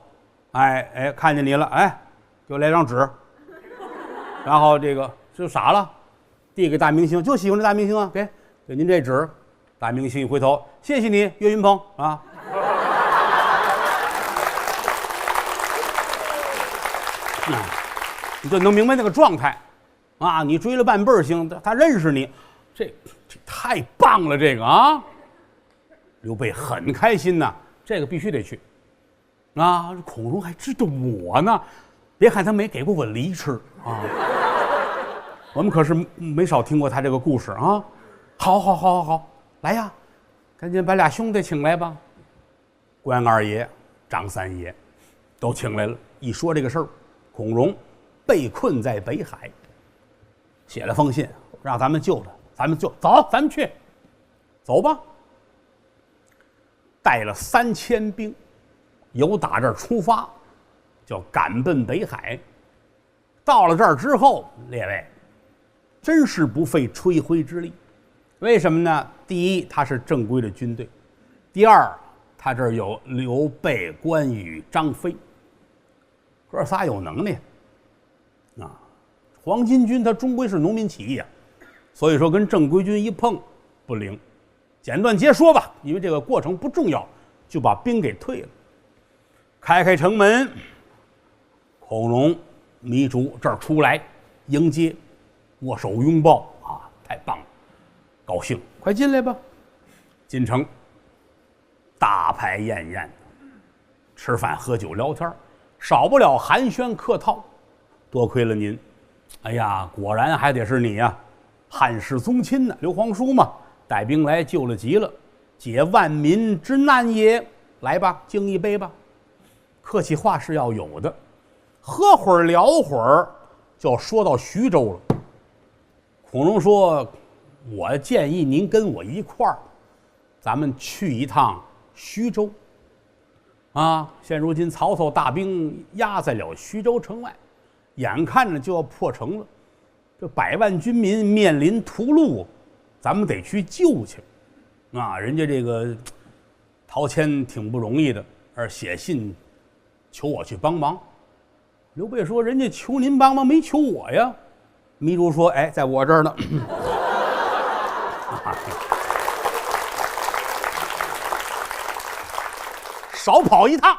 哎，看见你了，哎，给我来张纸，然后这个就傻了，递给大明星，就喜欢这大明星啊，给您这纸，大明星一回头，谢谢你，岳云鹏啊。你就能明白那个状态。啊，你追了半辈儿星，他认识你，这太棒了，这个啊，刘备很开心呐，这个必须得去。啊，孔融还知道我呢，别看他没给过我梨吃啊，我们可是没少听过他这个故事啊。好，来呀，赶紧把俩兄弟请来吧。关二爷、张三爷都请来了。一说这个事儿，孔融被困在北海。写了封信，让咱们救他，咱们走，咱们去，走吧。带了3000兵，由打这儿出发，就赶奔北海。到了这儿之后，列位，真是不费吹灰之力。为什么呢？第一，他是正规的军队；第二，他这儿有刘备、关羽、张飞，哥仨有能耐啊。黄巾军它终归是农民起义啊，所以说跟正规军一碰不灵。简短截说吧，因为这个过程不重要，就把兵给退了。开城门，孔融、糜竺这儿出来迎接，握手拥抱啊，太棒了，高兴，快进来吧。进城，大排宴宴，吃饭喝酒聊天，少不了寒暄客套。多亏了您。哎呀，果然还得是你呀，汉室宗亲呢，刘皇叔嘛，带兵来救了急了，解万民之难也。来吧，敬一杯吧。客气话是要有的，喝会儿聊会儿，就说到徐州了。孔融说：“我建议您跟我一块儿，咱们去一趟徐州。啊，现如今曹操大兵压在了徐州城外。”眼看着就要破城了，这100万军民面临屠戮，咱们得去救去。啊，人家这个陶谦挺不容易的，而写信求我去帮忙。刘备说：“人家求您帮忙，没求我呀。”糜竺说：“哎，在我这儿呢。”少跑一趟，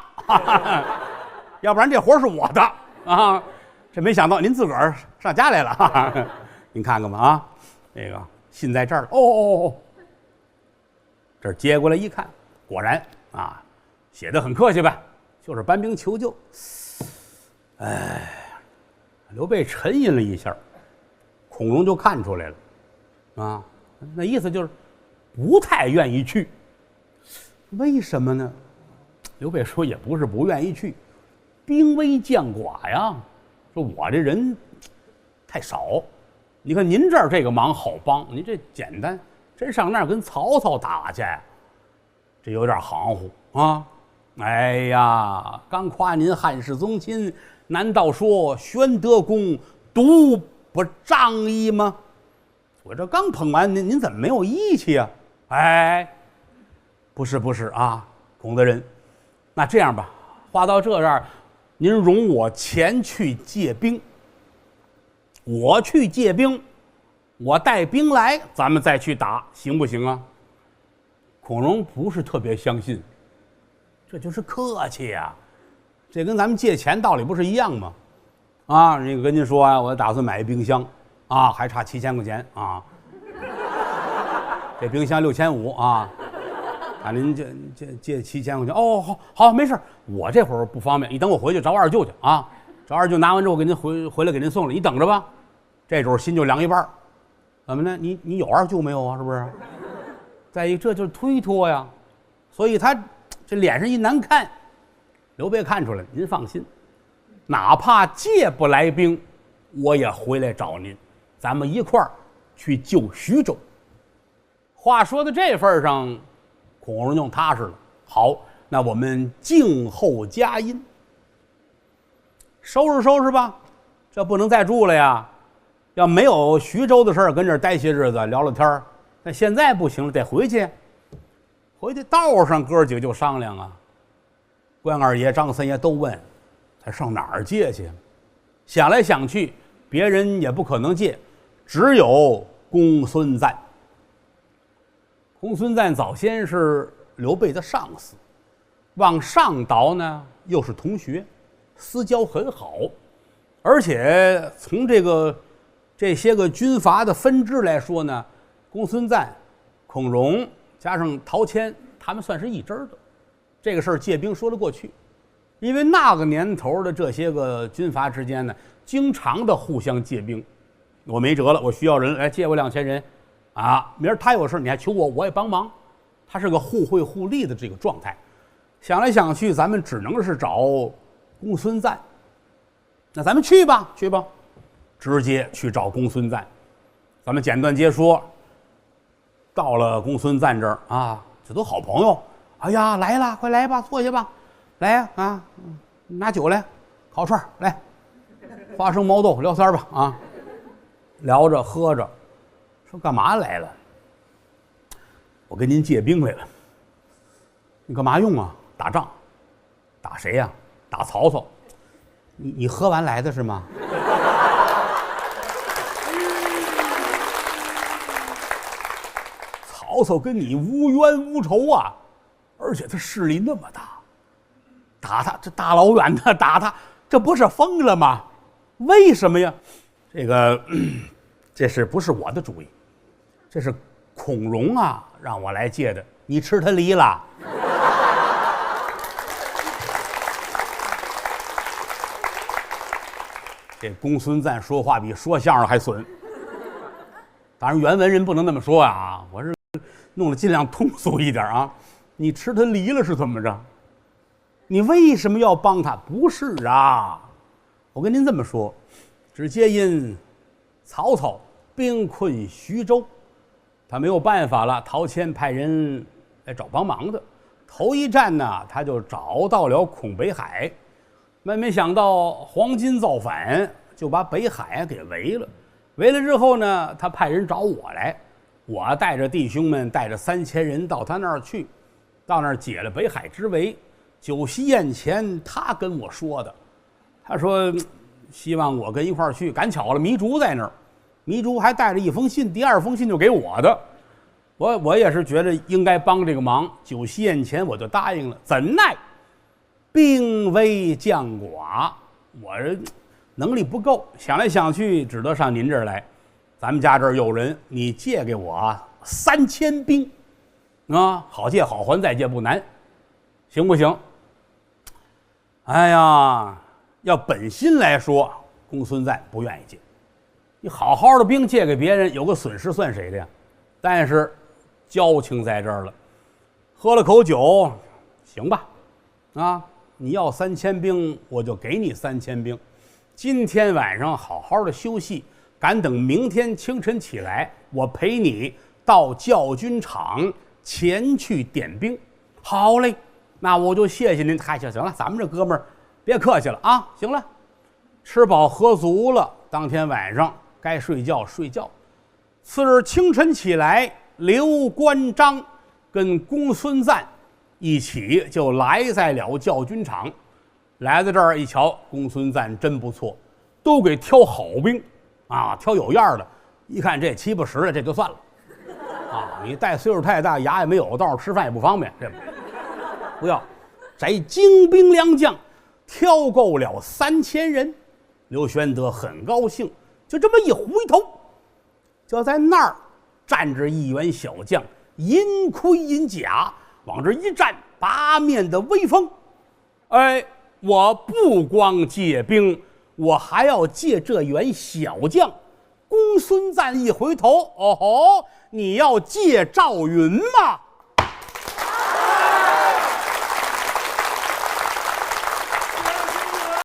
要不然这活是我的啊。这没想到您自个儿上家来了，哈哈，您看看吧啊，这个信在这儿。哦，这儿接过来一看，果然啊，写得很客气吧，就是搬兵求救。哎，刘备沉吟了一下，孔融就看出来了，啊，那意思就是不太愿意去。为什么呢？刘备说也不是不愿意去，兵微将寡呀，说我这人太少。你看您这儿这个忙好帮，您这简单，真上那儿跟曹操打去，这有点含糊啊。哎呀，刚夸您汉室宗亲，难道说宣德公独不仗义吗？我这刚捧完您怎么没有义气啊？哎，不是啊，孔大人，那这样吧，话到这儿，您容我前去借兵。我去借兵，我带兵来，咱们再去打，行不行啊？孔融不是特别相信，这就是客气呀，这跟咱们借钱道理不是一样吗？啊，那个跟您说啊，我打算买一冰箱啊，还差7000块钱啊，这冰箱6500啊，啊，您借7000块钱哦，好，没事，我这会儿不方便，你等我回去找我二舅去啊，找二舅拿完之后给您回来给您送了，你等着吧。这时候心就凉一半，怎么呢？你有二舅没有啊？是不是？再一这就是推脱呀，所以他这脸上一难看，刘备看出来，您放心，哪怕借不来兵，我也回来找您，咱们一块儿去救徐州。话说到这份上，孔融就踏实了。好，那我们静候佳音，收拾吧，这不能再住了呀。要没有徐州的事儿，跟这儿待些日子聊聊天儿。但现在不行了，得回去。回去道上哥几个就商量啊，关二爷、张三爷都问，他上哪儿借去？想来想去，别人也不可能借，只有公孙瓒。公孙瓒早先是刘备的上司，往上倒呢又是同学，私交很好，而且从这些个军阀的分支来说呢，公孙瓒、孔融加上陶谦，他们算是一支的。这个事儿借兵说得过去，因为那个年头的这些个军阀之间呢，经常的互相借兵。我没辙了，我需要人来借我2000人，啊，明儿他有事你还求我，我也帮忙。他是个互惠互利的这个状态。想来想去，咱们只能是找公孙瓒。那咱们去吧，直接去找公孙瓒。咱们简短截说，到了公孙瓒这儿啊，这都好朋友。哎呀，来了，快来吧，坐下吧，来呀啊，拿酒来，烤串来，花生毛豆聊天吧啊，聊着喝着，说干嘛来了？我跟您借兵来了。你干嘛用啊？打仗。打谁呀？打曹操。你喝完来的是吗？曹操跟你无冤无仇啊，而且他势力那么大，打他这大老远的打他，这不是疯了吗？为什么呀？这是不是我的主意？这是孔融啊让我来借的，你吃他梨了？这公孙瓒说话比说相声还损。当然原文人不能那么说啊，我是弄得尽量通俗一点啊。你吃他梨了是怎么着？你为什么要帮他？不是啊，我跟您这么说，只皆因曹操兵困徐州，他没有办法了，陶谦派人来找帮忙的。头一站呢，他就找到了孔北海，没想到黄巾造反，就把北海给围了。围了之后呢，他派人找我来，我带着弟兄们，带着3000人到他那儿去，到那儿解了北海之围。酒席宴前，他跟我说的，他说希望我跟一块儿去。赶巧了，糜竺在那儿，糜竺还带着一封信，第2封信就给我的。我也是觉得应该帮这个忙，酒席宴前我就答应了。怎奈兵微将寡，我这能力不够，想来想去，只得上您这儿来。咱们家这儿有人，你借给我3000兵，啊，好借好还，再借不难，行不行？哎呀，要本心来说，公孙瓒不愿意借。你好好的兵借给别人，有个损失算谁的呀？但是交情在这儿了。喝了口酒，行吧，啊，你要3000兵，我就给你3000兵。今天晚上好好的休息，赶等明天清晨起来，我陪你到教军场前去点兵。好嘞，那我就谢谢您。嗨，行了，咱们这哥们儿别客气了啊。行了，吃饱喝足了，当天晚上该睡觉睡觉。次日清晨起来，刘关张跟公孙瓒一起就来在了教军场。来到这儿一瞧，公孙瓒真不错，都给挑好兵啊，挑有样的。一看这7、80的，这就算了啊！你带岁数太大，牙也没有，到时候吃饭也不方便，这不要。摘精兵良将，挑够了3000人。刘玄德很高兴，就这么一回头，就在那儿站着一员小将，银盔银甲，往这一站，八面的威风。哎，我不光借兵，我还要借这员小将。公孙瓒一回头，哦吼，你要借赵云吗？